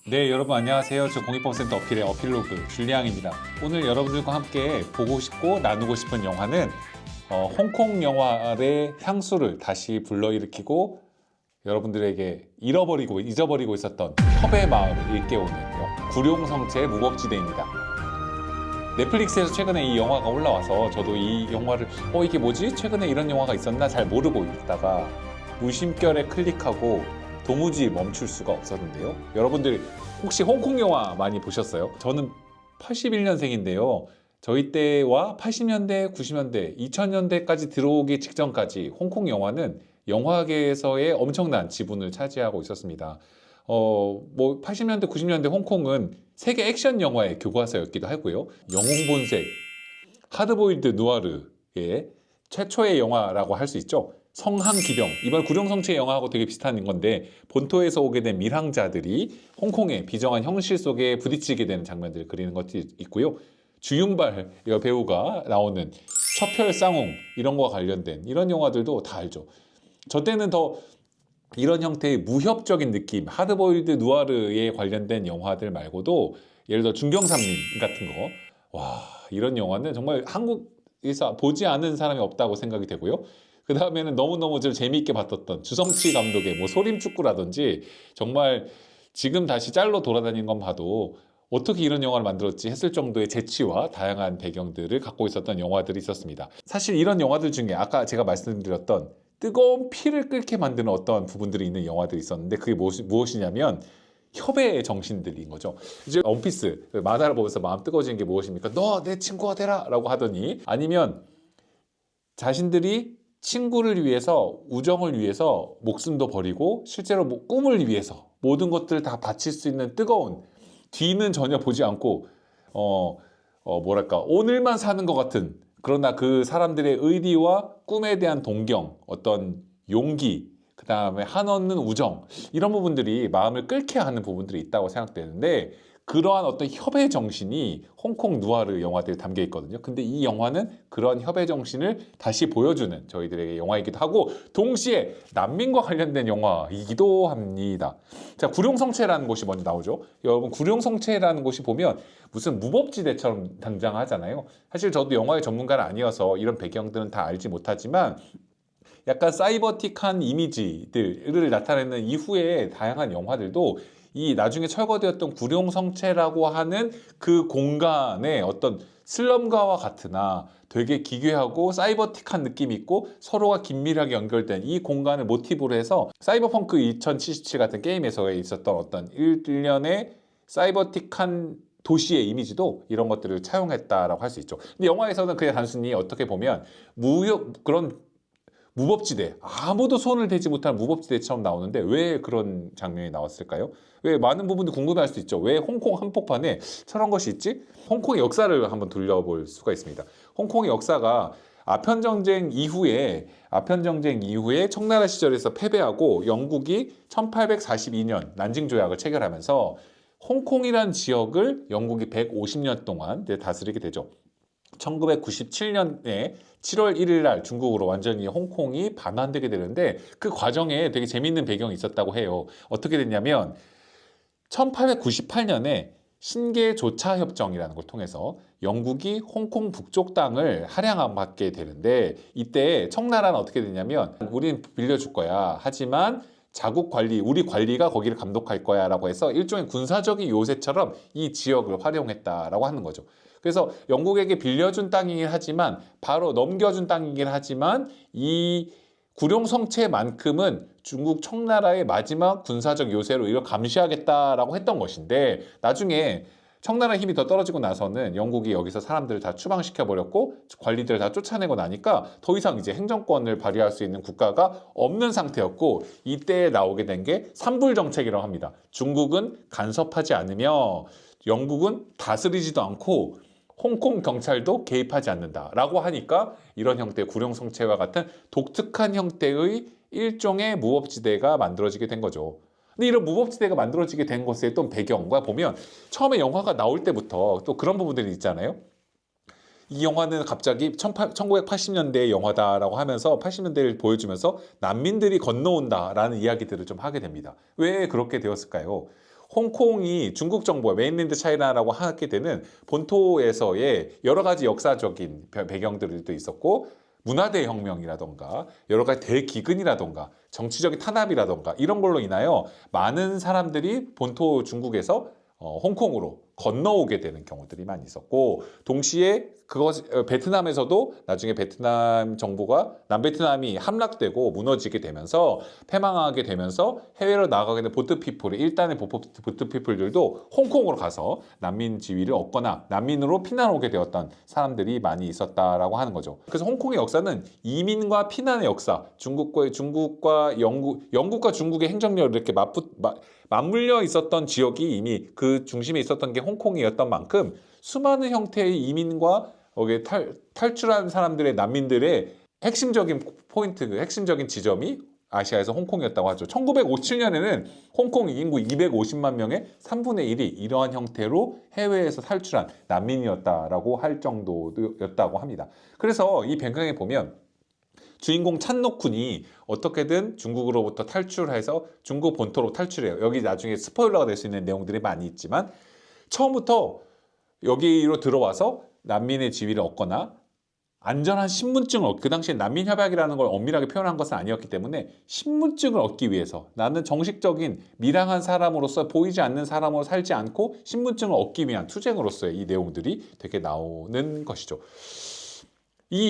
네, 여러분 안녕하세요. 저 공익범센터 어필의 어필로그 줄리앙입니다. 오늘 여러분들과 함께 보고 싶고 나누고 싶은 영화는 홍콩 영화의 향수를 다시 불러일으키고 여러분들에게 잊어버리고 있었던 협의 마음을 일깨우는 구룡성체의 무법지대입니다. 넷플릭스에서 최근에 이 영화가 올라와서 저도 이 영화를 이게 뭐지? 최근에 이런 영화가 있었나? 잘 모르고 있다가 무심결에 클릭하고 도무지 멈출 수가 없었는데요. 여러분들 혹시 홍콩 영화 많이 보셨어요? 저는 81년생인데요. 저희 때와 80년대, 90년대, 2000년대까지 들어오기 직전까지 홍콩 영화는 영화계에서의 엄청난 지분을 차지하고 있었습니다. 80년대, 90년대 홍콩은 세계 액션 영화의 교과서였기도 하고요. 영웅본색, 하드보일드 누아르의 최초의 영화라고 할 수 있죠. 성항기병, 이번 구룡성체 영화하고 되게 비슷한 건데 본토에서 오게 된 밀항자들이 홍콩의 비정한 현실 속에 부딪히게 되는 장면들을 그리는 것도 있고요. 주윤발 배우가 나오는 첩혈쌍웅 이런 거와 관련된 이런 영화들도 다 알죠. 저 때는 더 이런 형태의 무협적인 느낌, 하드보일드 누아르에 관련된 영화들 말고도 예를 들어 중경삼림 같은 거, 와, 이런 영화는 정말 한국에서 보지 않은 사람이 없다고 생각이 되고요. 그 다음에는 너무너무 좀 재미있게 봤었던 주성치 감독의 소림축구라든지 정말 지금 다시 짤로 돌아다니는 건 봐도 어떻게 이런 영화를 만들었지 했을 정도의 재치와 다양한 배경들을 갖고 있었던 영화들이 있었습니다. 사실 이런 영화들 중에 아까 제가 말씀드렸던 뜨거운 피를 끓게 만드는 어떤 부분들이 있는 영화들이 있었는데 그게 무엇이냐면 협의의 정신들인 거죠. 이제 원피스 만화를 보면서 마음 뜨거워지는 게 무엇입니까? 너 내 친구가 되라 라고 하더니 아니면 자신들이 친구를 위해서 우정을 위해서 목숨도 버리고 실제로 꿈을 위해서 모든 것들을 다 바칠 수 있는 뜨거운 뒤는 전혀 보지 않고 뭐랄까 오늘만 사는 것 같은 그러나 그 사람들의 의리와 꿈에 대한 동경 어떤 용기 그 다음에 한없는 우정 이런 부분들이 마음을 끓게 하는 부분들이 있다고 생각되는데 그러한 어떤 협의 정신이 홍콩 누아르 영화들에 담겨 있거든요. 근데 이 영화는 그런 협의 정신을 다시 보여주는 저희들에게 영화이기도 하고 동시에 난민과 관련된 영화이기도 합니다. 자, 구룡성체라는 곳이 먼저 나오죠. 여러분 구룡성체라는 곳이 보면 무슨 무법지대처럼 등장하잖아요. 사실 저도 영화의 전문가는 아니어서 이런 배경들은 다 알지 못하지만 약간 사이버틱한 이미지들을 나타내는 이후의 다양한 영화들도 이 나중에 철거되었던 구룡성체라고 하는 그 공간의 어떤 슬럼가와 같으나 되게 기괴하고 사이버틱한 느낌이 있고 서로가 긴밀하게 연결된 이 공간을 모티브로 해서 사이버펑크 2077 같은 게임에서 있었던 어떤 일련의 사이버틱한 도시의 이미지도 이런 것들을 차용했다라고 할 수 있죠. 근데 영화에서는 그냥 단순히 어떻게 보면 그런 무법지대, 아무도 손을 대지 못한 무법지대처럼 나오는데 왜 그런 장면이 나왔을까요? 왜 많은 부분들이 궁금해할 수 있죠. 왜 홍콩 한복판에 저런 것이 있지? 홍콩의 역사를 한번 돌려볼 수가 있습니다. 홍콩의 역사가 아편전쟁 이후에 청나라 시절에서 패배하고 영국이 1842년 난징 조약을 체결하면서 홍콩이라는 지역을 영국이 150년 동안 다스리게 되죠. 1997년에 7월 1일 날 중국으로 완전히 홍콩이 반환되게 되는데 그 과정에 되게 재밌는 배경이 있었다고 해요. 어떻게 됐냐면 1898년에 신계조차협정이라는 걸 통해서 영국이 홍콩 북쪽 땅을 할양받게 되는데 이때 청나라는 어떻게 됐냐면 우린 빌려줄 거야. 하지만 자국 관리, 우리 관리가 거기를 감독할 거야 라고 해서 일종의 군사적인 요새처럼 이 지역을 활용했다라고 하는 거죠. 그래서 영국에게 빌려준 땅이긴 하지만 바로 넘겨준 땅이긴 하지만 이 구룡성체만큼은 중국 청나라의 마지막 군사적 요새로 이걸 감시하겠다라고 했던 것인데 나중에 청나라 힘이 더 떨어지고 나서는 영국이 여기서 사람들을 다 추방시켜버렸고 관리들을 다 쫓아내고 나니까 더 이상 이제 행정권을 발휘할 수 있는 국가가 없는 상태였고 이때 나오게 된 게 삼불정책이라고 합니다. 중국은 간섭하지 않으며 영국은 다스리지도 않고 홍콩 경찰도 개입하지 않는다라고 하니까 이런 형태의 구룡성체와 같은 독특한 형태의 일종의 무법지대가 만들어지게 된 거죠. 근데 이런 무법지대가 만들어지게 된 것의 또 배경과 보면 처음에 영화가 나올 때부터 또 그런 부분들이 있잖아요. 이 영화는 갑자기 1980년대의 영화다라고 하면서 80년대를 보여주면서 난민들이 건너온다라는 이야기들을 좀 하게 됩니다. 왜 그렇게 되었을까요? 홍콩이 중국 정부가 메인랜드 차이나라고 하게 되는 본토에서의 여러 가지 역사적인 배경들도 있었고 문화대혁명이라던가 여러 가지 대기근이라던가 정치적인 탄압이라던가 이런 걸로 인하여 많은 사람들이 본토 중국에서 홍콩으로 건너오게 되는 경우들이 많이 있었고 동시에 베트남에서도 나중에 베트남 정부가 남베트남이 함락되고 무너지게 되면서 패망하게 되면서 해외로 나가게 된 보트피플이 일단의 보트피플들도 홍콩으로 가서 난민 지위를 얻거나 난민으로 피난 오게 되었던 사람들이 많이 있었다라고 하는 거죠. 그래서 홍콩의 역사는 이민과 피난의 역사, 중국과 영국과 중국의 행정력을 이렇게 맞물려 있었던 지역이 이미 그 중심에 있었던 게 홍콩이었던 만큼 수많은 형태의 이민과 탈출한 사람들의 난민들의 핵심적인 포인트, 핵심적인 지점이 아시아에서 홍콩이었다고 하죠. 1957년에는 홍콩 인구 250만 명의 3분의 1이 이러한 형태로 해외에서 탈출한 난민이었다라고 할 정도였다고 합니다. 그래서 이 배경에 보면 주인공 찬노쿤이 어떻게든 중국으로부터 탈출해서 중국 본토로 탈출해요. 여기 나중에 스포일러가 될 수 있는 내용들이 많이 있지만 처음부터 여기로 들어와서 난민의 지위를 얻거나 안전한 신분증을 그 당시에 난민협약이라는 걸 엄밀하게 표현한 것은 아니었기 때문에 신분증을 얻기 위해서 나는 정식적인 밀항한 사람으로서 보이지 않는 사람으로 살지 않고 신분증을 얻기 위한 투쟁으로서의 이 내용들이 되게 나오는 것이죠.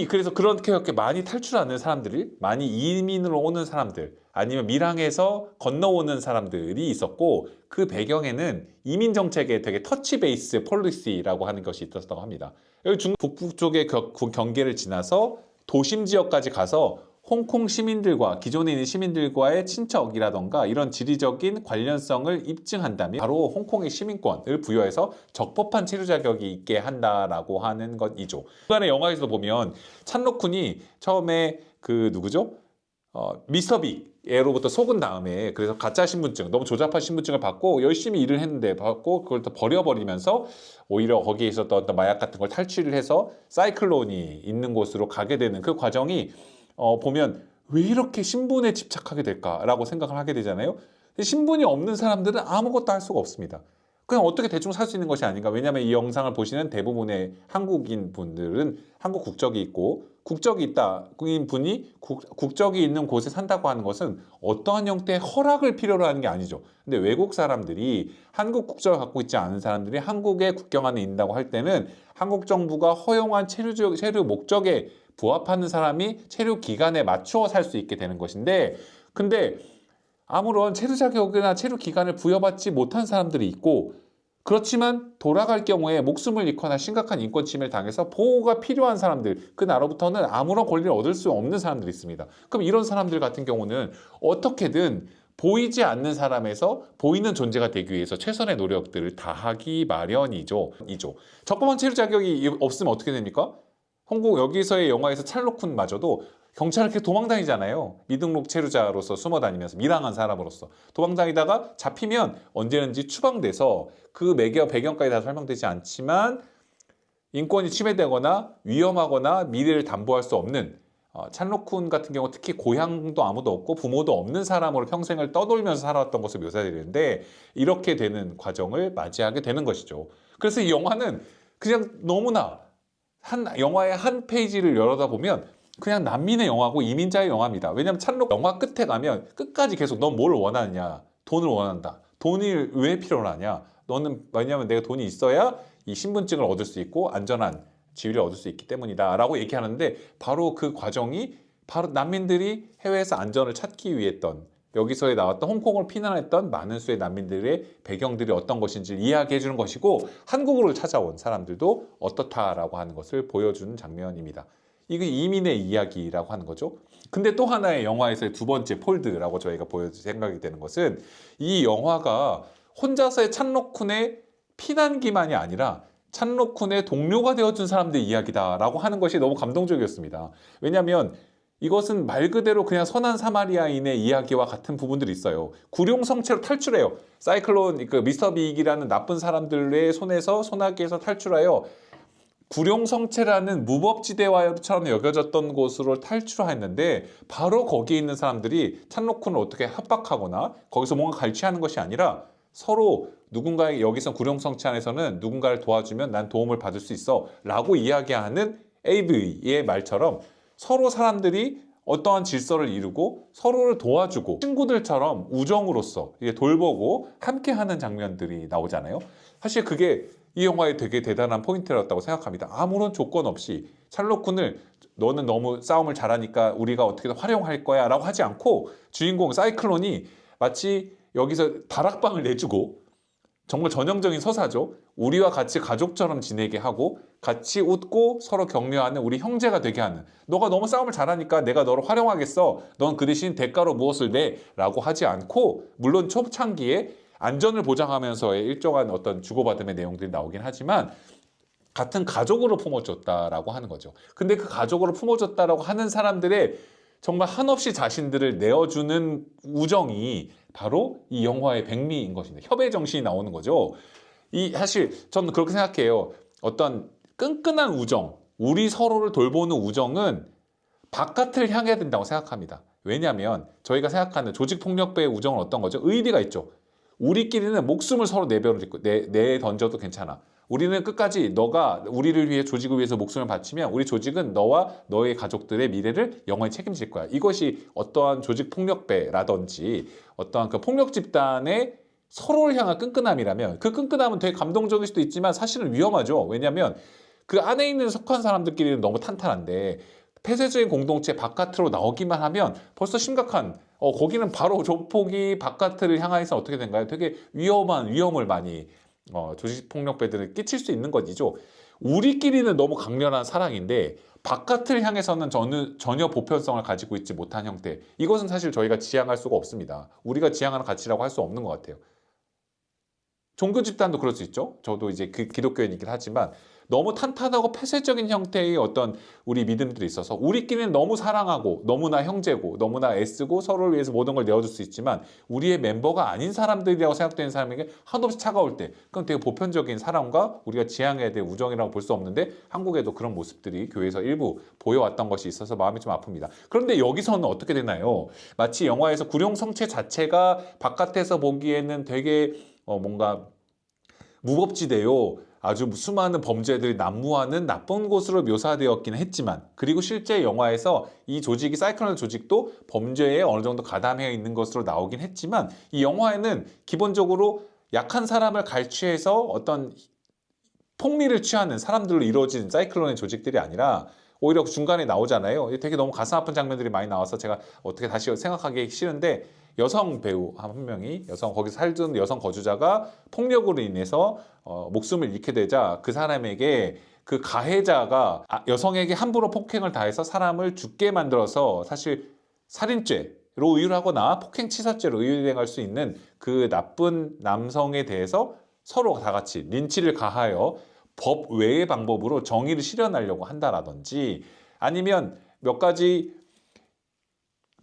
그래서 그렇게 많이 탈출하는 사람들이 많이 이민으로 오는 사람들 아니면 밀항에서 건너오는 사람들이 있었고 그 배경에는 이민 정책의 되게 터치 베이스 폴리시라고 하는 것이 있었다고 합니다. 여기 중국 북부 쪽의 경계를 지나서 도심 지역까지 가서 홍콩 시민들과 기존에 있는 시민들과의 친척이라던가 이런 지리적인 관련성을 입증한다면 바로 홍콩의 시민권을 부여해서 적법한 체류 자격이 있게 한다라고 하는 것이죠. 중간에 영화에서 보면 찬로쿤이 처음에 누구죠? 미스터 빅으로부터 속은 다음에 그래서 가짜 신분증, 너무 조잡한 신분증을 받고 열심히 일을 했는데 받고 그걸 또 버려버리면서 오히려 거기에 있었던 어떤 마약 같은 걸 탈취를 해서 사이클론이 있는 곳으로 가게 되는 그 과정이 보면 왜 이렇게 신분에 집착하게 될까라고 생각을 하게 되잖아요. 신분이 없는 사람들은 아무것도 할 수가 없습니다. 그냥 어떻게 대충 살 수 있는 것이 아닌가. 왜냐하면 이 영상을 보시는 대부분의 한국인 분들은 한국 국적이 있고 국적이 있다인 분이 국적이 있는 곳에 산다고 하는 것은 어떠한 형태의 허락을 필요로 하는 게 아니죠. 근데 외국 사람들이 한국 국적을 갖고 있지 않은 사람들이 한국의 국경 안에 있다고 할 때는 한국 정부가 허용한 체류 목적에 부합하는 사람이 체류 기간에 맞추어 살 수 있게 되는 것인데 근데 아무런 체류 자격이나 체류 기간을 부여받지 못한 사람들이 있고 그렇지만 돌아갈 경우에 목숨을 잃거나 심각한 인권 침해를 당해서 보호가 필요한 사람들 그 나라로부터는 아무런 권리를 얻을 수 없는 사람들이 있습니다. 그럼 이런 사람들 같은 경우는 어떻게든 보이지 않는 사람에서 보이는 존재가 되기 위해서 최선의 노력들을 다하기 마련이죠. 적법한 체류 자격이 없으면 어떻게 됩니까? 홍콩 여기서의 영화에서 찰로쿤마저도 경찰을 이렇게 도망다니잖아요. 미등록 체류자로서 숨어다니면서 밀항한 사람으로서 도망다니다가 잡히면 언제든지 추방돼서 그 배경까지 다 설명되지 않지만 인권이 침해되거나 위험하거나 미래를 담보할 수 없는 찬로쿤 같은 경우 특히 고향도 아무도 없고 부모도 없는 사람으로 평생을 떠돌면서 살아왔던 것을 묘사되는데 이렇게 되는 과정을 맞이하게 되는 것이죠. 그래서 이 영화는 그냥 너무나 영화의 한 페이지를 열어다 보면 그냥 난민의 영화고 이민자의 영화입니다. 왜냐하면 영화 끝에 가면 끝까지 계속 넌 뭘 원하느냐? 돈을 원한다. 돈이 왜 필요하냐? 왜냐하면 내가 돈이 있어야 이 신분증을 얻을 수 있고 안전한 지위를 얻을 수 있기 때문이다 라고 얘기하는데 바로 그 과정이 바로 난민들이 해외에서 안전을 찾기 위해 했던 여기서 나왔던 홍콩을 피난했던 많은 수의 난민들의 배경들이 어떤 것인지를 이야기해 주는 것이고 한국으로 찾아온 사람들도 어떻다라고 하는 것을 보여주는 장면입니다. 이게 이민의 이야기라고 하는 거죠. 근데 또 하나의 영화에서의 두 번째 폴드라고 저희가 생각이 되는 것은 이 영화가 혼자서의 찬로쿤의 피난기만이 아니라 찬로쿤의 동료가 되어준 사람들의 이야기다라고 하는 것이 너무 감동적이었습니다. 왜냐하면 이것은 말 그대로 그냥 선한 사마리아인의 이야기와 같은 부분들이 있어요. 구룡성체로 탈출해요. 사이클론, 미스터 빅이라는 나쁜 사람들의 소나기에서 탈출하여 구룡성체라는 무법지대와처럼 여겨졌던 곳으로 탈출했는데 바로 거기에 있는 사람들이 찬로쿤을 어떻게 협박하거나 거기서 뭔가 갈취하는 것이 아니라 서로 누군가의 여기서 구룡성체 안에서는 누군가를 도와주면 난 도움을 받을 수 있어 라고 이야기하는 AV의 말처럼 서로 사람들이 어떠한 질서를 이루고 서로를 도와주고 친구들처럼 우정으로서 돌보고 함께하는 장면들이 나오잖아요. 사실 그게 이 영화의 되게 대단한 포인트였다고 생각합니다. 아무런 조건 없이 찰로쿤을 너는 너무 싸움을 잘하니까 우리가 어떻게든 활용할 거야 라고 하지 않고 주인공 사이클론이 마치 여기서 다락방을 내주고 정말 전형적인 서사죠. 우리와 같이 가족처럼 지내게 하고 같이 웃고 서로 격려하는 우리 형제가 되게 하는, 너가 너무 싸움을 잘하니까 내가 너를 활용하겠어, 넌 그 대신 대가로 무엇을 내 라고 하지 않고, 물론 초창기에 안전을 보장하면서의 일정한 어떤 주고받음의 내용들이 나오긴 하지만 같은 가족으로 품어줬다라고 하는 거죠. 근데 그 가족으로 품어줬다라고 하는 사람들의 정말 한없이 자신들을 내어주는 우정이 바로 이 영화의 백미인 것입니다. 협의 정신이 나오는 거죠. 사실 저는 그렇게 생각해요. 어떤 끈끈한 우정, 우리 서로를 돌보는 우정은 바깥을 향해야 된다고 생각합니다. 왜냐하면 저희가 생각하는 조직폭력배의 우정은 어떤 거죠? 의리가 있죠. 우리끼리는 목숨을 서로 내던져도 괜찮아. 우리는 끝까지 너가 우리를 위해, 조직을 위해서 목숨을 바치면 우리 조직은 너와 너의 가족들의 미래를 영원히 책임질 거야. 이것이 어떠한 조직 폭력배라든지 어떠한 그 폭력 집단의 서로를 향한 끈끈함이라면, 그 끈끈함은 되게 감동적일 수도 있지만 사실은 위험하죠. 왜냐하면 그 안에 있는 속한 사람들끼리는 너무 탄탄한데 폐쇄적인 공동체 바깥으로 나오기만 하면 벌써 심각한, 거기는 바로 조폭이 바깥을 향해서 어떻게 된가요? 되게 위험한 위험을 많이 조직폭력배들은 끼칠 수 있는 것이죠. 우리끼리는 너무 강렬한 사랑인데 바깥을 향해서는 전혀 보편성을 가지고 있지 못한 형태. 이것은 사실 저희가 지향할 수가 없습니다. 우리가 지향하는 가치라고 할 수 없는 것 같아요. 종교 집단도 그럴 수 있죠. 저도 이제 그 기독교인이긴 하지만 너무 탄탄하고 폐쇄적인 형태의 어떤 우리 믿음들이 있어서 우리끼리는 너무 사랑하고 너무나 형제고 너무나 애쓰고 서로를 위해서 모든 걸 내어줄 수 있지만 우리의 멤버가 아닌 사람들이라고 생각되는 사람에게 한없이 차가울 때, 그건 되게 보편적인 사랑과 우리가 지향해야 될 우정이라고 볼 수 없는데 한국에도 그런 모습들이 교회에서 일부 보여왔던 것이 있어서 마음이 좀 아픕니다. 그런데 여기서는 어떻게 되나요? 마치 영화에서 구룡성체 자체가 바깥에서 보기에는 되게 뭔가 무법지대요, 아주 수많은 범죄들이 난무하는 나쁜 곳으로 묘사되었긴 했지만, 그리고 실제 영화에서 이 조직이, 사이클론 조직도 범죄에 어느 정도 가담해 있는 것으로 나오긴 했지만, 이 영화에는 기본적으로 약한 사람을 갈취해서 어떤 폭리를 취하는 사람들로 이루어진 사이클론의 조직들이 아니라 오히려 중간에 나오잖아요. 되게 너무 가슴 아픈 장면들이 많이 나와서 제가 어떻게 다시 생각하기 싫은데, 여성 배우 한 명이, 거기서 살던 여성 거주자가 폭력으로 인해서 목숨을 잃게 되자 그 사람에게 그 가해자가 여성에게 함부로 폭행을 다해서 사람을 죽게 만들어서 사실 살인죄로 의율하거나 폭행치사죄로 의율행할 수 있는 그 나쁜 남성에 대해서 서로 다 같이 린치를 가하여 법 외의 방법으로 정의를 실현하려고 한다라든지, 아니면 몇 가지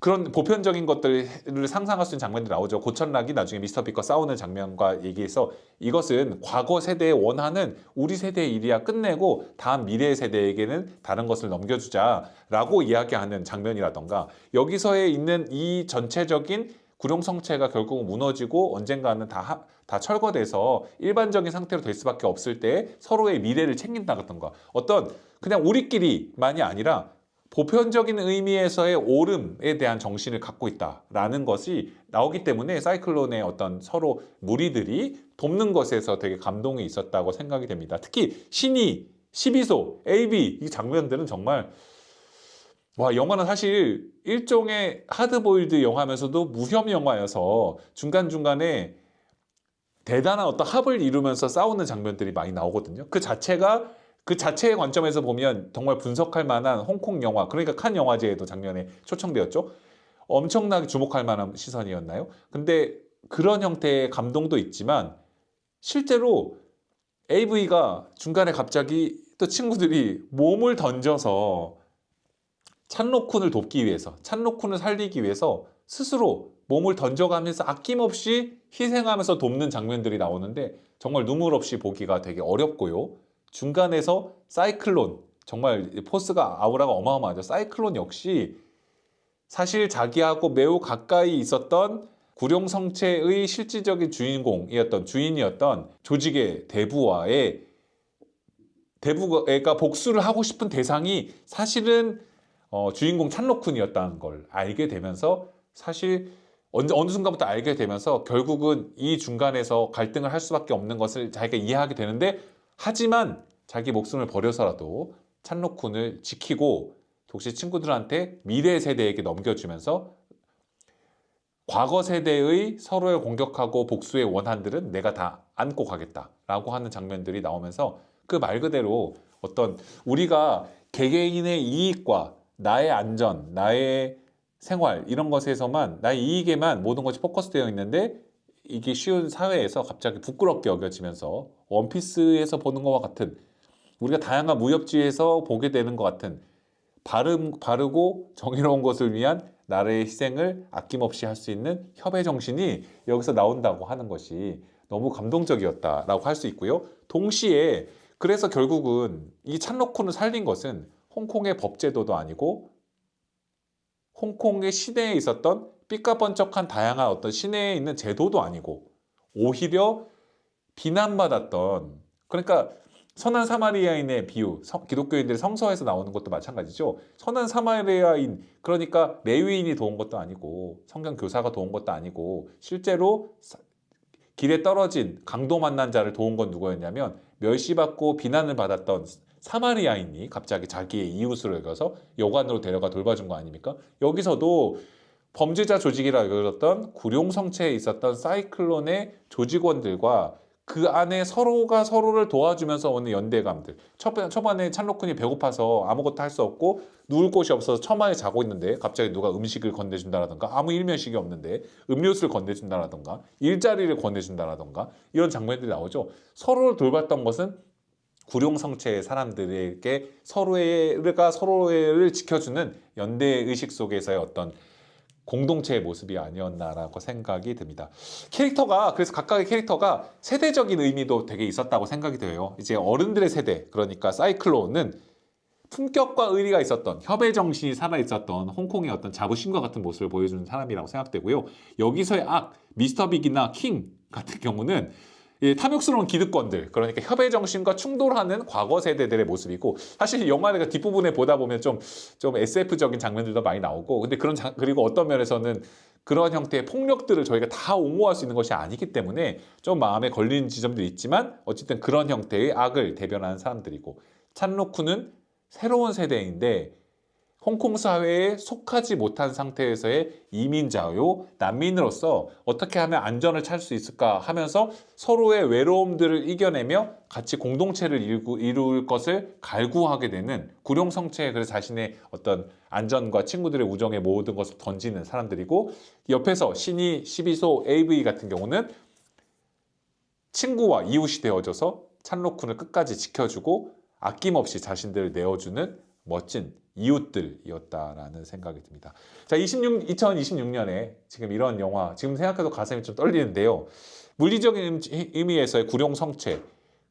그런 보편적인 것들을 상상할 수 있는 장면들이 나오죠. 고천락이 나중에 미스터 빅과 싸우는 장면과 얘기해서 이것은 과거 세대에 원하는 우리 세대의 일이야, 끝내고 다음 미래 세대에게는 다른 것을 넘겨주자라고 이야기하는 장면이라던가, 여기서에 있는 이 전체적인 구룡성체가 결국 무너지고 언젠가는 다 철거돼서 일반적인 상태로 될 수밖에 없을 때 서로의 미래를 챙긴다던가, 어떤 그냥 우리끼리만이 아니라 보편적인 의미에서의 옳음에 대한 정신을 갖고 있다라는 것이 나오기 때문에 사이클론의 어떤 서로 무리들이 돕는 것에서 되게 감동이 있었다고 생각이 됩니다. 특히 신이, 12소, AB 이 장면들은 정말, 와, 영화는 사실 일종의 하드보일드 영화면서도 무협 영화여서 중간중간에 대단한 어떤 합을 이루면서 싸우는 장면들이 많이 나오거든요. 그 자체의 관점에서 보면 정말 분석할 만한 홍콩 영화, 그러니까 칸 영화제에도 작년에 초청되었죠. 엄청나게 주목할 만한 시선이었나요? 근데 그런 형태의 감동도 있지만 실제로 AV가 중간에 갑자기 또 친구들이 몸을 던져서 찬로쿤을 돕기 위해서, 찬로쿤을 살리기 위해서 스스로 몸을 던져가면서 아낌없이 희생하면서 돕는 장면들이 나오는데 정말 눈물 없이 보기가 되게 어렵고요. 중간에서 사이클론, 정말 포스가, 아우라가 어마어마하죠. 사이클론 역시 사실 자기하고 매우 가까이 있었던 구룡성체의 실질적인 주인이었던 조직의 대부가 복수를 하고 싶은 대상이 사실은 주인공 찬로쿤이었다는 걸 알게 되면서 사실 어느 순간부터 알게 되면서 결국은 이 중간에서 갈등을 할 수밖에 없는 것을 자기가 이해하게 되는데, 하지만 자기 목숨을 버려서라도 찬로쿤을 지키고 독시 친구들한테 미래 세대에게 넘겨주면서 과거 세대의 서로를 공격하고 복수의 원한들은 내가 다 안고 가겠다라고 하는 장면들이 나오면서 그 말 그대로 어떤 우리가 개개인의 이익과 나의 안전, 나의 생활 이런 것에서만 나의 이익에만 모든 것이 포커스되어 있는데 이게 쉬운 사회에서 갑자기 부끄럽게 여겨지면서 원피스에서 보는 것과 같은, 우리가 다양한 무협지에서 보게 되는 것 같은 바르고 정의로운 것을 위한 나라의 희생을 아낌없이 할 수 있는 협의 정신이 여기서 나온다고 하는 것이 너무 감동적이었다라고 할 수 있고요. 동시에 그래서 결국은 이 찬로쿤을 살린 것은 홍콩의 법제도도 아니고 홍콩의 시내에 있었던 삐까번쩍한 다양한 어떤 시내에 있는 제도도 아니고 오히려 비난받았던, 그러니까 선한 사마리아인의 비유, 기독교인들의 성서에서 나오는 것도 마찬가지죠. 선한 사마리아인, 그러니까 레위인이 도운 것도 아니고 성경 교사가 도운 것도 아니고 실제로 길에 떨어진 강도 만난 자를 도운 건 누구였냐면 멸시받고 비난을 받았던 사마리아인이 갑자기 자기의 이웃으로 여겨서 여관으로 데려가 돌봐준 거 아닙니까? 여기서도 범죄자 조직이라 여겨졌던 구룡성체에 있었던 사이클론의 조직원들과 그 안에 서로가 서로를 도와주면서 오는 연대감들. 초반에 찬로쿤이 배고파서 아무것도 할 수 없고 누울 곳이 없어서 처마에 자고 있는데 갑자기 누가 음식을 건네준다라든가, 아무 일면식이 없는데 음료수를 건네준다라든가, 일자리를 건네준다라든가 이런 장면들이 나오죠. 서로를 돌봤던 것은 구룡성체의 사람들에게 서로를 지켜주는 연대의식 속에서의 어떤 공동체의 모습이 아니었나라고 생각이 듭니다. 그래서 각각의 캐릭터가 세대적인 의미도 되게 있었다고 생각이 돼요. 이제 어른들의 세대, 그러니까 사이클론은 품격과 의리가 있었던, 협의 정신이 살아있었던 홍콩의 어떤 자부심과 같은 모습을 보여주는 사람이라고 생각되고요. 여기서의 미스터 빅이나 킹 같은 경우는 탐욕스러운 기득권들, 그러니까 협의 정신과 충돌하는 과거 세대들의 모습이고, 사실 영화가 뒷부분에 보다 보면 좀 SF적인 장면들도 많이 나오고, 근데 그리고 어떤 면에서는 그런 형태의 폭력들을 저희가 다 옹호할 수 있는 것이 아니기 때문에 좀 마음에 걸리는 지점도 있지만 어쨌든 그런 형태의 악을 대변하는 사람들이고, 찬로쿤은 새로운 세대인데 홍콩 사회에 속하지 못한 상태에서의 이민자요, 난민으로서 어떻게 하면 안전을 찾을 수 있을까 하면서 서로의 외로움들을 이겨내며 같이 공동체를 이룰 것을 갈구하게 되는 구룡성체에, 그래서 자신의 어떤 안전과 친구들의 우정의 모든 것을 던지는 사람들이고, 옆에서 신이 12소 AV 같은 경우는 친구와 이웃이 되어줘서 찬로쿤을 끝까지 지켜주고 아낌없이 자신들을 내어주는 멋진 이웃들이었다라는 생각이 듭니다. 자, 2026년에 지금 이런 영화, 지금 생각해도 가슴이 좀 떨리는데요. 물리적인 의미에서의 구룡성체,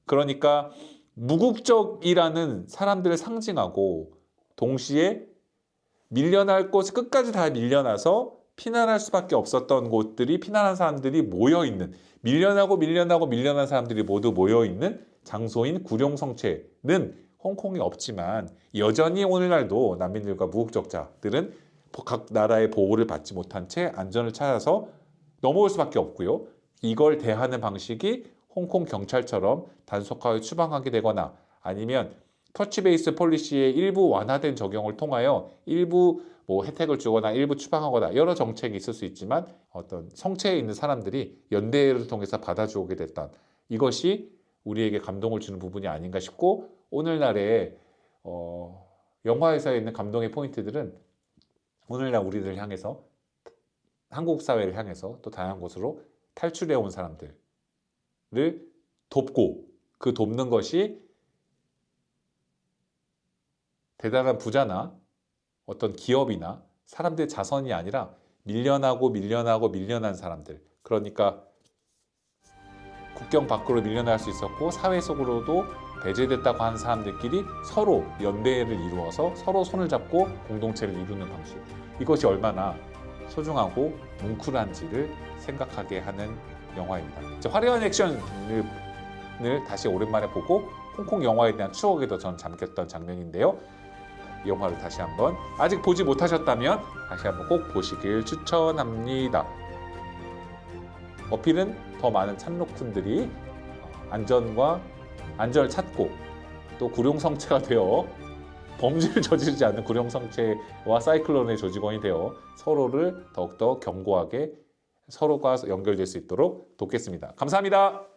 그러니까 무국적이라는 사람들을 상징하고 동시에 밀려날 곳 끝까지 다 밀려나서 피난할 수밖에 없었던 곳들이, 피난한 사람들이 모여있는, 밀려난 사람들이 모두 모여있는 장소인 구룡성체는 홍콩이 없지만 여전히 오늘날도 난민들과 무국적자들은 각 나라의 보호를 받지 못한 채 안전을 찾아서 넘어올 수밖에 없고요. 이걸 대하는 방식이 홍콩 경찰처럼 단속하게 추방하게 되거나 아니면 터치베이스 폴리시의 일부 완화된 적용을 통하여 일부 혜택을 주거나 일부 추방하거나 여러 정책이 있을 수 있지만 어떤 성체에 있는 사람들이 연대를 통해서 받아주게 됐던, 이것이 우리에게 감동을 주는 부분이 아닌가 싶고, 오늘날의 영화에서 있는 감동의 포인트들은 오늘날 우리를 향해서, 한국 사회를 향해서 또 다양한 곳으로 탈출해 온 사람들을 돕고, 그 돕는 것이 대단한 부자나 어떤 기업이나 사람들의 자선이 아니라 밀려난 사람들, 그러니까 국경 밖으로 밀려날 수 있었고 사회 속으로도 배제됐다고 하는 사람들끼리 서로 연대를 이루어서 서로 손을 잡고 공동체를 이루는 방식, 이것이 얼마나 소중하고 뭉클한지를 생각하게 하는 영화입니다. 화려한 액션을 다시 오랜만에 보고 홍콩 영화에 대한 추억에도 전 잠겼던 장면인데요. 이 영화를 다시 한번 아직 보지 못하셨다면 다시 한번 꼭 보시길 추천합니다. 어필은 더 많은 참록군들이 안전을 찾고 또 구룡성체가 되어 범죄를 저지르지 않는 구룡성체와 사이클론의 조직원이 되어 서로를 더욱더 견고하게 서로가 연결될 수 있도록 돕겠습니다. 감사합니다.